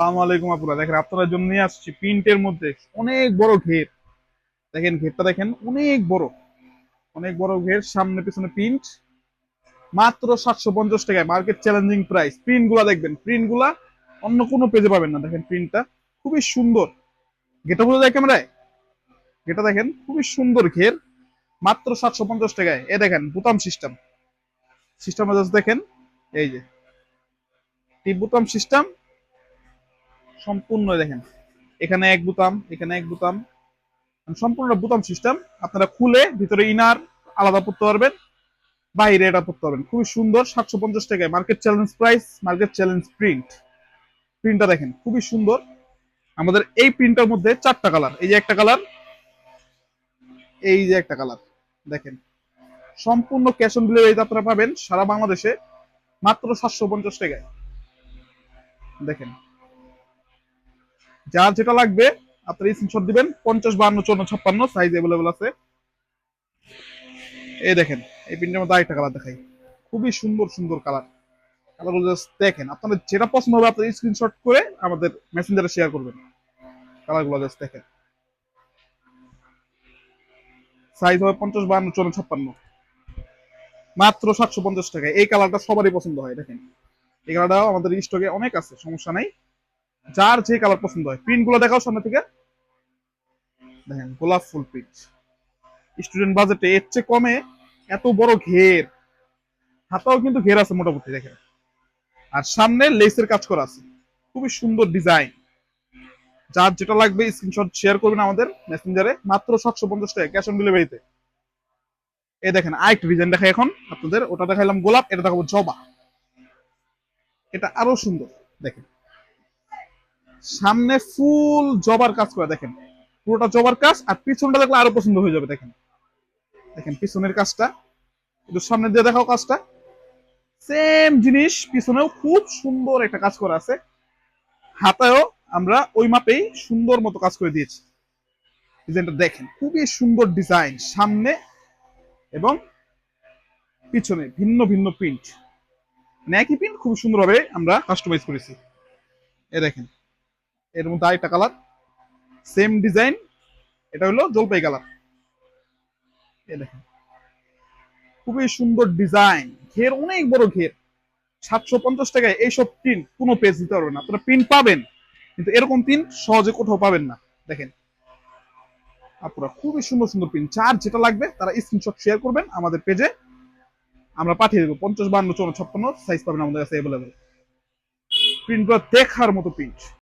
আসসালামু আলাইকুম আপুরা, দেখেন আপনাদের জন্য নিয়ে আসছি প্রিন্টের মধ্যে অনেক বড় ঘের। দেখেন ঘেরটা দেখেন, অনেক বড়, অনেক বড় ঘের, সামনে পিছনে প্রিন্ট। মাত্র 750 টাকায়, মার্কেট চ্যালেঞ্জিং প্রাইস। প্রিন্ট গুলা দেখবেন, প্রিন্ট গুলা অন্য কোনো পেজে পাবেন না। দেখেন প্রিন্টটা খুবই সুন্দর, ঘেরটা বোঝা যায় ক্যামেরায়। ঘেরটা দেখেন খুবই সুন্দর ঘের, মাত্র 750 টাকায়। এ দেখেন বোতাম সিস্টেম, সিস্টেম দেখেন, এই যে টিপ বোতাম সিস্টেম সম্পূর্ণ। দেখেন এখানে এক বোতাম, এখানে এক বোতাম, সম্পূর্ণ বোতাম সিস্টেম। আপনারা খুলে ভিতরে ইনার আলাদা পড়তে পারবেন, বাইরে এটা পড়তে পারবেন। খুবই সুন্দর, 750 টাকায়, market challenge price, market challenge print. প্রিন্টটা দেখেন খুবই সুন্দর। আমাদের এই প্রিন্টের মধ্যে 4টা কালার, এই যে একটা কালার, এই যে একটা কালার। দেখেন সম্পূর্ণ ক্যাশ অন ডেলিভারিতে আপনারা পাবেন সারা বাংলাদেশে, মাত্র 750 টাকায়। দেখেন যার যেটা লাগবে আপনারা স্ক্রিনশট দিবেন, 50, 52, 54, 56 সাইজ অ্যাভেলেবল আছে। এই দেখেন এই প্রিন্টের মধ্যে আরেকটা কালার দেখাই, খুবই সুন্দর সুন্দর কালার। কালারগুলো জাস্ট দেখেন, আপনাদের যেটা পছন্দ হবে আপনার স্ক্রিনশট করে আমাদের মেসেঞ্জারে শেয়ার করবেন। কালারগুলো জাস্ট দেখেন, সাইজ হবে 50, 52, 54, 56, মাত্র 750 টাকায়। এই কালারটা সবারই পছন্দ হয়। দেখেন এই কালারটাও আমাদের স্টকে অনেক আছে, সমস্যা নাই। যার যে কালার পছন্দ হয়। প্রিন্ট গুলো দেখাও সামনে থেকে। দেখেন গোলাপ ফুল প্রিন্ট, স্টুডেন্ট বাজেটে এর চেয়ে কমে এত বড় ঘের। হাতাও কিন্তু ঘের আছে মোটামুটি, দেখেন। আর সামনে লেসের কাজ করা আছে, খুবই সুন্দর ডিজাইন। যার যেটা লাগবে স্ক্রিনশট শেয়ার করবেন আমাদের মেসেঞ্জারে, মাত্র 750 টাকা, ক্যাশ অন ডেলিভারিতে। এই দেখেন আরেকটা ডিজাইন দেখাই এখন আপনাদের। ওটা দেখাইলাম গোলাপ, এটা দেখাবো জবা। এটা আরো সুন্দর। দেখেন সামনে ফুল জবার কাজ করা, দেখেন পুরোটা জবার কাজ। আর পিছনটা দেখলে আরো পছন্দ হয়ে যাবে। দেখেন, দেখেন পিছনের কাজটা, একটু সামনে দিয়ে দেখাও কাজটা। সেম জিনিস পিছনেও খুব সুন্দর একটা কাজ করা আছে। হাতায়ও আমরা ওই মাপেই সুন্দর মতো কাজ করে দিয়েছি। ডিজাইনটা দেখেন খুবই সুন্দর ডিজাইন, সামনে এবং পিছনে ভিন্ন ভিন্ন প্রিন্ট। মানে একই প্রিন্ট খুব সুন্দরভাবে আমরা কাস্টমাইজ করেছি। এ দেখেন এর মধ্যে আরেকটা কালার, সেম ডিজাইন। এটা হলো জলপাই কালার। এ দেখেন খুবই সুন্দর ডিজাইন, ঘের অনেক বড় ঘের। 750 টাকায় এইসব প্রিন্ট কোনো পেজ দিতে পারবেন না। আপনারা প্রিন্ট পাবেন কিন্তু এরকম প্রিন্ট সহজে কোথাও পাবেন না। দেখেন আপনারা খুবই সুন্দর সুন্দর প্রিন্ট। যার যেটা লাগবে তারা স্ক্রিনশট শেয়ার করবেন আমাদের পেজে, আমরা পাঠিয়ে দেবো। 50, 52, 54, 56 সাইজ পাবেন আমাদের কাছে অ্যাভেলেবেল। প্রিন্টগুলো দেখার মতো প্রিন্ট।